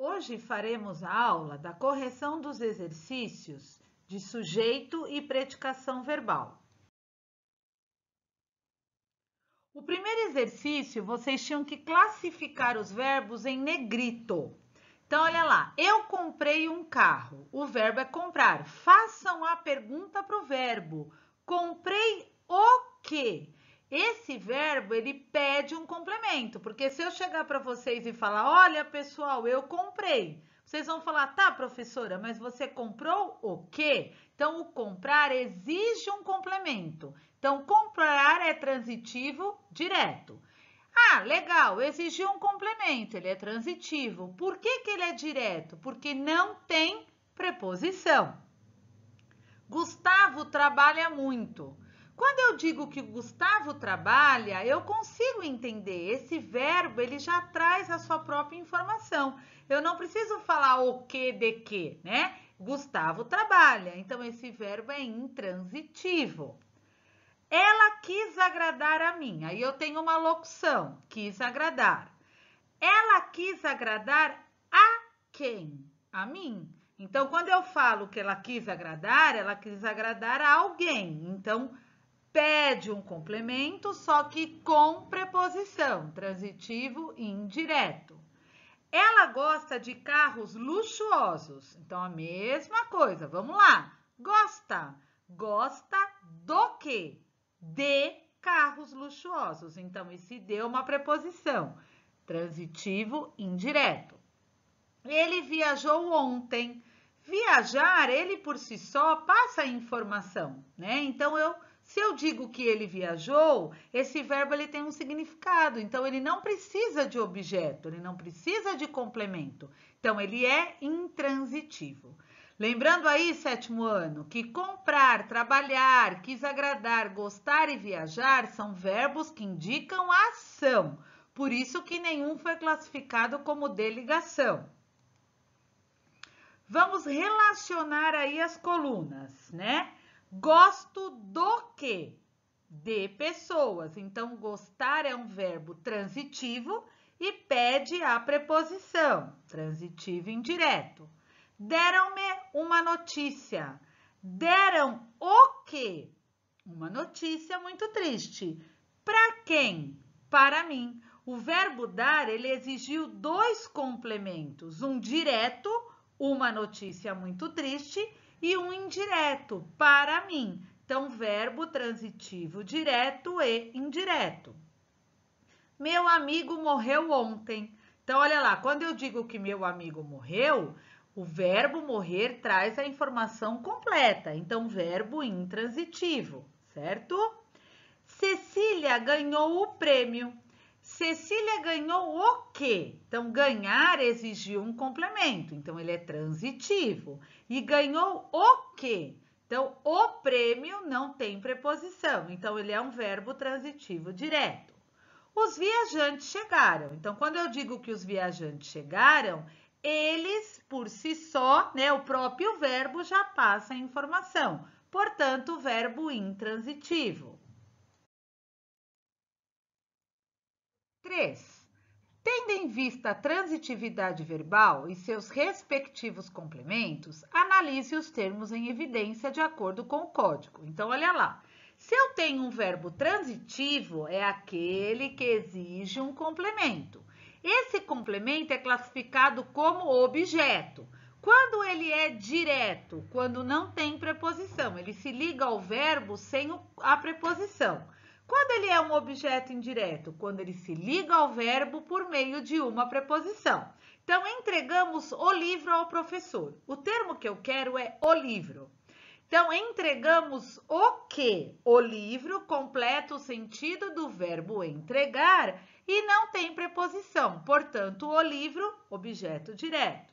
Hoje faremos a aula da correção dos exercícios de sujeito e predicação verbal. O primeiro exercício, vocês tinham que classificar os verbos em negrito. Então, olha lá, eu comprei um carro. O verbo é comprar. Façam a pergunta para o verbo. Comprei o quê? Esse verbo, ele pede um complemento, porque se eu chegar para vocês e falar, olha, pessoal, eu comprei, vocês vão falar, tá, professora, mas você comprou o quê? Então, o comprar exige um complemento. Então, comprar é transitivo direto. Ah, legal, exigiu um complemento, ele é transitivo. Por que que ele é direto? Porque não tem preposição. Gustavo trabalha muito. Quando eu digo que o Gustavo trabalha, eu consigo entender. Esse verbo, ele já traz a sua própria informação. Eu não preciso falar o que de que, né? Gustavo trabalha. Então, esse verbo é intransitivo. Ela quis agradar a mim. Aí eu tenho uma locução, quis agradar. Ela quis agradar a quem? A mim. Então, quando eu falo que ela quis agradar a alguém. Então, pede um complemento, só que com preposição, transitivo e indireto. Ela gosta de carros luxuosos. Então, a mesma coisa. Vamos lá. Gosta. Gosta do quê? De carros luxuosos. Então, esse deu uma preposição, transitivo indireto. Ele viajou ontem. Viajar, ele por si só passa a informação, né? Então, se eu digo que ele viajou, esse verbo ele tem um significado. Então, ele não precisa de objeto, ele não precisa de complemento. Então, ele é intransitivo. Lembrando aí, sétimo ano, que comprar, trabalhar, quis agradar, gostar e viajar são verbos que indicam a ação. Por isso que nenhum foi classificado como de ligação. Vamos relacionar aí as colunas, né? Gosto do quê? De pessoas. Então, gostar é um verbo transitivo e pede a preposição, transitivo indireto. Deram-me uma notícia. Deram o quê? Uma notícia muito triste. Para quem? Para mim. O verbo dar, ele exigiu dois complementos, um direto, uma notícia muito triste, e um indireto, para mim. Então, verbo transitivo direto e indireto. Meu amigo morreu ontem. Então, olha lá, quando eu digo que meu amigo morreu, o verbo morrer traz a informação completa. Então, verbo intransitivo, certo? Cecília ganhou o prêmio. Cecília ganhou o quê? Então, ganhar exigiu um complemento. Então, ele é transitivo. E ganhou o quê? Então, o prêmio não tem preposição. Então, ele é um verbo transitivo direto. Os viajantes chegaram. Então, quando eu digo que os viajantes chegaram, eles, por si só, né, o próprio verbo já passa a informação. Portanto, verbo intransitivo. 3. Tendo em vista a transitividade verbal e seus respectivos complementos, analise os termos em evidência de acordo com o código. Então, olha lá. Se eu tenho um verbo transitivo, é aquele que exige um complemento. Esse complemento é classificado como objeto. Quando ele é direto, quando não tem preposição, ele se liga ao verbo sem a preposição. Quando ele é um objeto indireto? Quando ele se liga ao verbo por meio de uma preposição. Então, entregamos o livro ao professor. O termo que eu quero é o livro. Então, entregamos o quê? O livro completa o sentido do verbo entregar e não tem preposição. Portanto, o livro, objeto direto.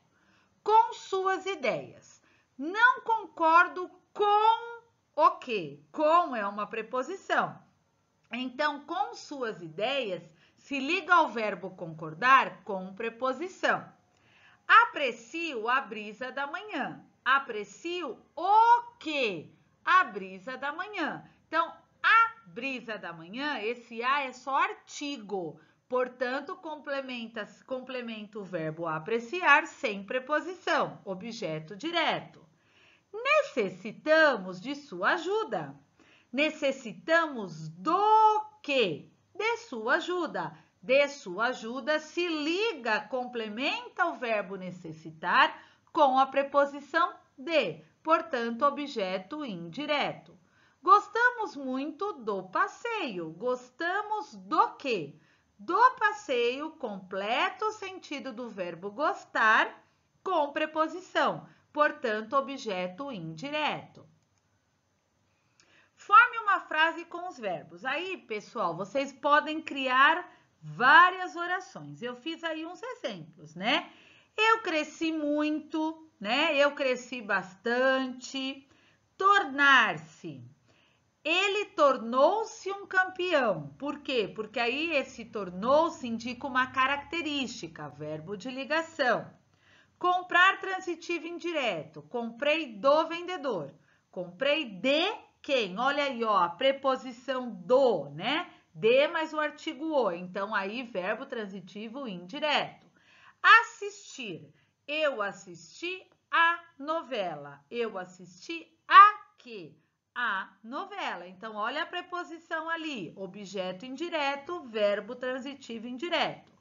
Com suas ideias. Não concordo com o quê? Com é uma preposição. Então, com suas ideias, se liga ao verbo concordar com preposição. Aprecio a brisa da manhã. Aprecio o quê? A brisa da manhã. Então, a brisa da manhã, esse a é só artigo. Portanto, complementa o verbo apreciar sem preposição, objeto direto. Necessitamos de sua ajuda. Necessitamos do quê? De sua ajuda. De sua ajuda se liga, complementa o verbo necessitar com a preposição de, portanto, objeto indireto. Gostamos muito do passeio. Gostamos do quê? Do passeio, completa o sentido do verbo gostar com preposição, portanto, objeto indireto. Forme uma frase com os verbos. Aí, pessoal, vocês podem criar várias orações. Eu fiz aí uns exemplos, né? Eu cresci muito, né? Eu cresci bastante. Tornar-se. Ele tornou-se um campeão. Por quê? Porque aí esse tornou-se indica uma característica, verbo de ligação. Comprar transitivo indireto. Comprei do vendedor. Comprei de quem? Olha aí, ó, a preposição do, né? De mais o artigo o. Então, aí, verbo transitivo indireto. Assistir. Eu assisti a novela. Eu assisti a quê? A novela. Então, olha a preposição ali, objeto indireto, verbo transitivo indireto.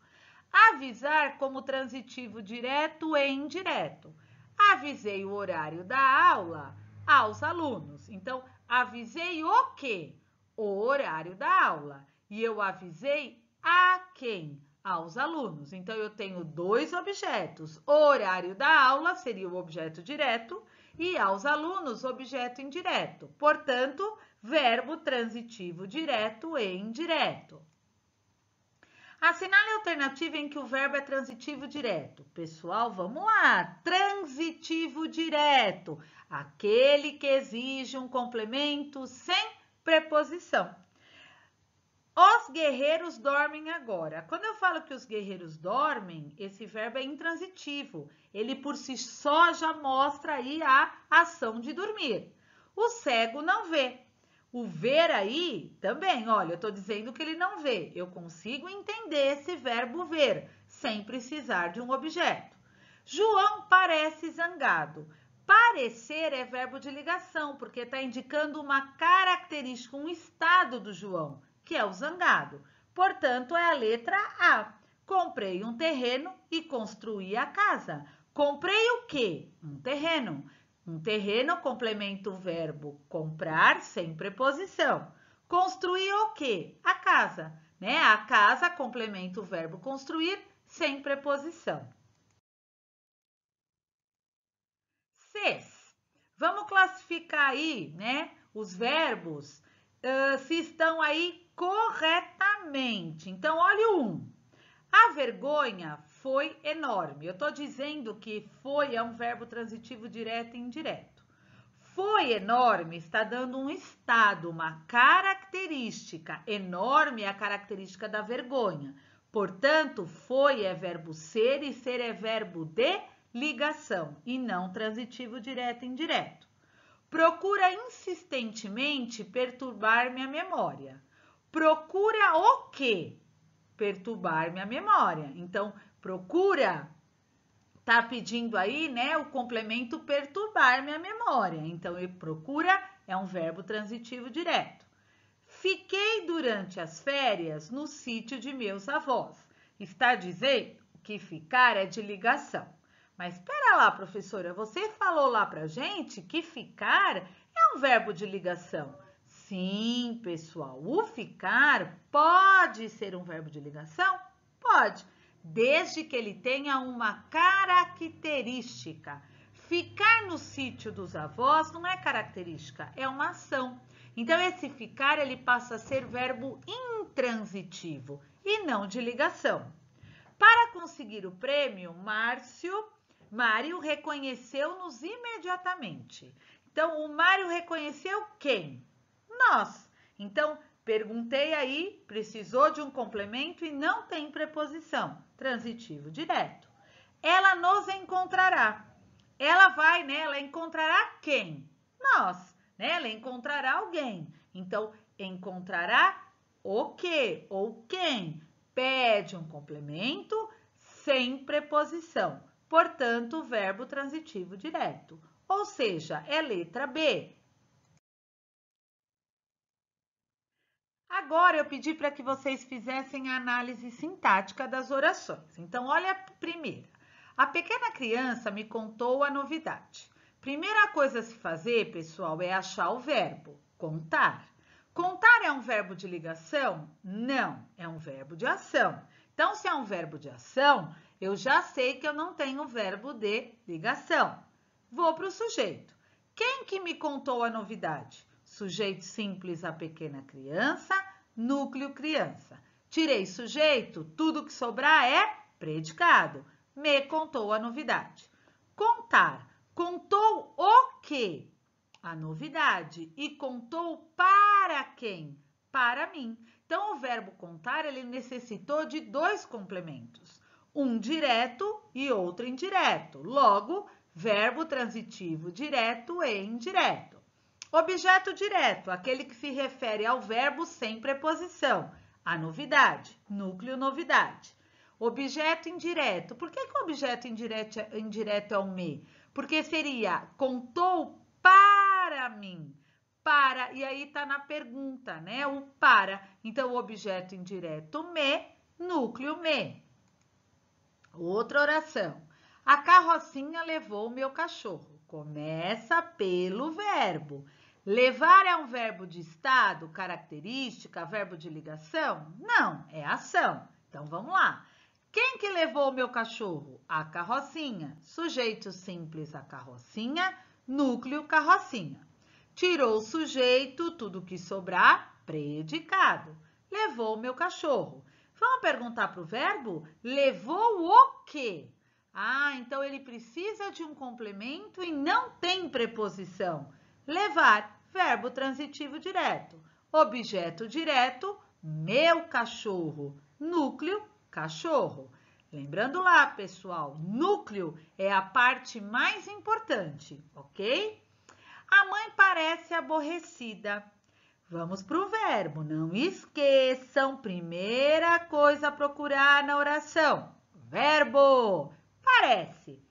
Avisar como transitivo direto e indireto. Avisei o horário da aula aos alunos. Então, avisei o quê? O horário da aula. E eu avisei a quem? Aos alunos. Então, eu tenho dois objetos. O horário da aula seria o objeto direto e aos alunos, objeto indireto. Portanto, verbo transitivo direto e indireto. Assinale a alternativa em que o verbo é transitivo direto. Pessoal, vamos lá. Transitivo direto. Aquele que exige um complemento sem preposição. Os guerreiros dormem agora. Quando eu falo que os guerreiros dormem, esse verbo é intransitivo. Ele por si só já mostra aí a ação de dormir. O cego não vê. O ver aí também, olha, eu estou dizendo que ele não vê. Eu consigo entender esse verbo ver, sem precisar de um objeto. João parece zangado. Parecer é verbo de ligação, porque está indicando uma característica, um estado do João, que é o zangado. Portanto, é a letra A. Comprei um terreno e construí a casa. Comprei o quê? Um terreno. Um terreno complementa o verbo comprar sem preposição. Construir o quê? A casa, né? A casa complementa o verbo construir sem preposição. 6. Vamos classificar aí, né, os verbos se estão aí corretamente. Então, olha o 1. A vergonha foi enorme. Eu estou dizendo que foi é um verbo transitivo direto e indireto. Foi enorme está dando um estado, uma característica. Enorme é a característica da vergonha. Portanto, foi é verbo ser e ser é verbo de ligação e não transitivo direto e indireto. Procura insistentemente perturbar minha memória. Procura o quê? Perturbar minha memória. Então, procura tá pedindo aí, né, o complemento perturbar minha memória. Então, procura é um verbo transitivo direto. Fiquei durante as férias no sítio de meus avós. Está dizendo que ficar é de ligação. Mas espera lá, professora, você falou lá pra gente que ficar é um verbo de ligação. Sim, pessoal, o ficar pode ser um verbo de ligação? Pode, desde que ele tenha uma característica. Ficar no sítio dos avós não é característica, é uma ação. Então, esse ficar, ele passa a ser verbo intransitivo e não de ligação. Para conseguir o prêmio, Mário reconheceu-nos imediatamente. Então, o Mário reconheceu quem? Nós. Então, perguntei aí, precisou de um complemento e não tem preposição. Transitivo direto. Ela nos encontrará. Ela vai, né? Ela encontrará quem? Nós, né? Ela encontrará alguém. Então, encontrará o quê? Ou quem? pede um complemento sem preposição. Portanto, verbo transitivo direto. Ou seja, é letra B. Agora, eu pedi para que vocês fizessem a análise sintática das orações. Então, olha a primeira. A pequena criança me contou a novidade. Primeira coisa a se fazer, pessoal, é achar o verbo contar. Contar é um verbo de ligação? Não, é um verbo de ação. Então, se é um verbo de ação, eu já sei que eu não tenho verbo de ligação. Vou para o sujeito. Quem que me contou a novidade? Sujeito simples, a pequena criança, núcleo criança. Tirei sujeito, tudo que sobrar é predicado. Me contou a novidade. Contar. Contou o quê? A novidade. E contou para quem? Para mim. Então, o verbo contar, ele necessitou de dois complementos. Um direto e outro indireto. Logo, verbo transitivo direto e indireto. Objeto direto, aquele que se refere ao verbo sem preposição. A novidade, núcleo novidade. Objeto indireto. Por que o objeto indireto é o me? Porque seria contou para mim. Para, e aí tá na pergunta, né? O para. Então, o objeto indireto me, núcleo me. Outra oração. A carrocinha levou o meu cachorro. Começa pelo verbo. Levar é um verbo de estado, característica, verbo de ligação? Não, é ação. Então, vamos lá. Quem que levou o meu cachorro? A carrocinha. Sujeito simples, a carrocinha. Núcleo, carrocinha. Tirou o sujeito, tudo que sobrar, predicado. Levou o meu cachorro. Vamos perguntar para o verbo? Levou o quê? Ah, então ele precisa de um complemento e não tem preposição. Levar, verbo transitivo direto. Objeto direto, meu cachorro. Núcleo, cachorro. Lembrando lá, pessoal, núcleo é a parte mais importante, ok? A mãe parece aborrecida. Vamos para o verbo. Não esqueçam, primeira coisa a procurar na oração. Verbo. Parece.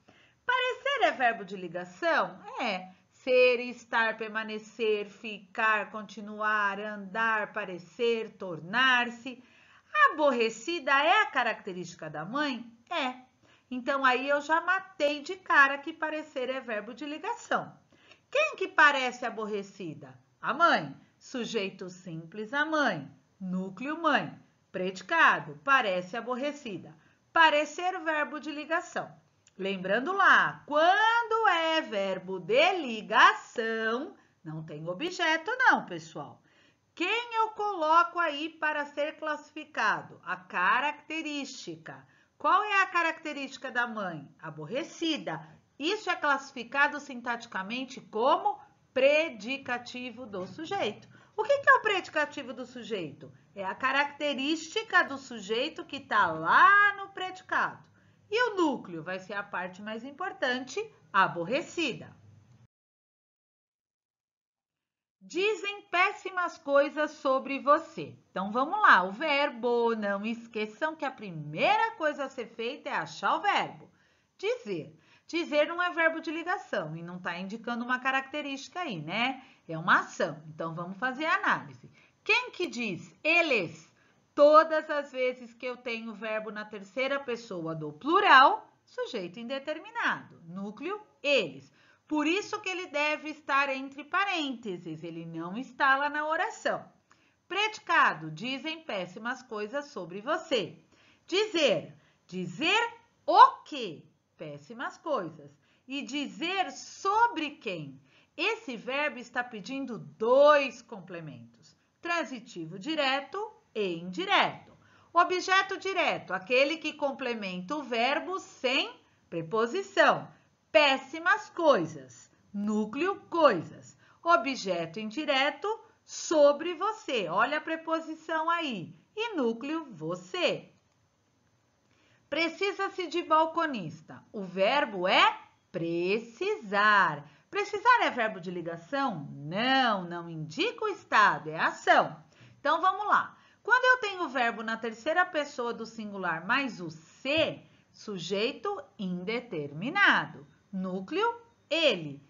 Parecer é verbo de ligação? É. Ser, estar, permanecer, ficar, continuar, andar, parecer, tornar-se. Aborrecida é a característica da mãe? É. Então, aí eu já matei de cara que parecer é verbo de ligação. Quem que parece aborrecida? A mãe. Sujeito simples, a mãe. Núcleo, mãe. Predicado, parece aborrecida. Parecer, verbo de ligação. Lembrando lá, quando é verbo de ligação, não tem objeto não, pessoal. Quem eu coloco aí para ser classificado? A característica. Qual é a característica da mãe? Aborrecida. Isso é classificado sintaticamente como predicativo do sujeito. O que é o predicativo do sujeito? É a característica do sujeito que está lá no predicado. E o núcleo vai ser a parte mais importante, aborrecida. Dizem péssimas coisas sobre você. Então, vamos lá. O verbo, não esqueçam que a primeira coisa a ser feita é achar o verbo. Dizer. Dizer não é verbo de ligação e não está indicando uma característica aí, né? É uma ação. Então, vamos fazer a análise. Quem que diz? Eles. Todas as vezes que eu tenho verbo na terceira pessoa do plural, sujeito indeterminado. Núcleo, eles. Por isso que ele deve estar entre parênteses, ele não está lá na oração. Predicado, dizem péssimas coisas sobre você. Dizer, dizer o quê? Péssimas coisas. E dizer sobre quem? Esse verbo está pedindo dois complementos, transitivo direto e indireto. Objeto direto, aquele que complementa o verbo sem preposição. Péssimas coisas, núcleo coisas. Objeto indireto, sobre você. Olha a preposição aí. E núcleo, você. Precisa-se de balconista. O verbo é precisar. Precisar é verbo de ligação? Não, não indica o estado, é ação. Então, vamos lá. Quando eu tenho o verbo na terceira pessoa do singular mais o se, sujeito indeterminado. Núcleo, ele.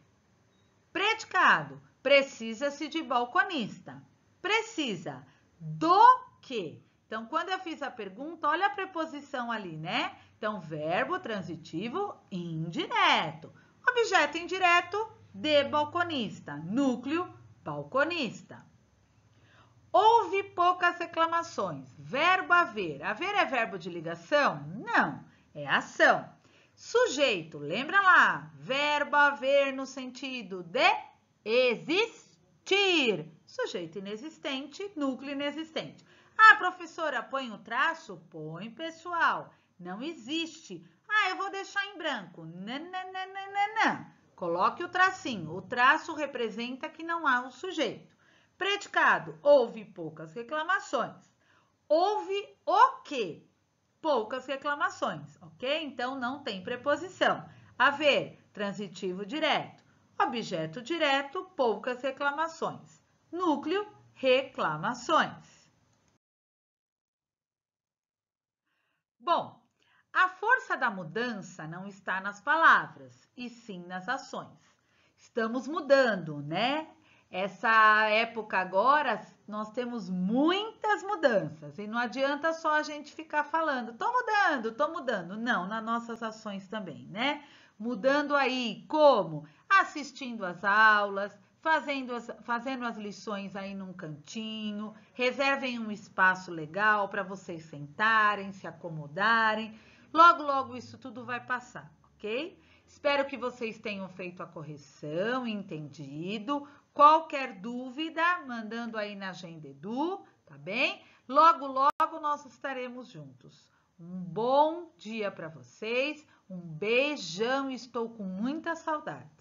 Predicado, precisa-se de balconista. Precisa do quê? Então, quando eu fiz a pergunta, olha a preposição ali, né? Então, verbo transitivo indireto. Objeto indireto, de balconista. Núcleo, balconista. Houve poucas reclamações. Verbo haver. Haver é verbo de ligação? Não, é ação. Sujeito, lembra lá, verbo haver no sentido de existir. Sujeito inexistente, núcleo inexistente. Ah, professora, põe o traço? Põe, pessoal. Não existe. Ah, eu vou deixar em branco. Não. Coloque o tracinho. O traço representa que não há um sujeito. Predicado, houve poucas reclamações. Houve o quê? Poucas reclamações, ok? Então, não tem preposição. Haver, transitivo direto. Objeto direto, poucas reclamações. Núcleo, reclamações. Bom, a força da mudança não está nas palavras, e sim nas ações. Estamos mudando, né? Essa época agora, nós temos muitas mudanças e não adianta só a gente ficar falando, tô mudando. Não, nas nossas ações também, né? Mudando aí como? Assistindo às aulas, fazendo as lições aí num cantinho, reservem um espaço legal para vocês sentarem, se acomodarem. Logo, logo isso tudo vai passar, ok? Espero que vocês tenham feito a correção, entendido. Qualquer dúvida, mandando aí na Agenda Edu, tá bem? Logo, logo nós estaremos juntos. Um bom dia para vocês, um beijão, estou com muita saudade.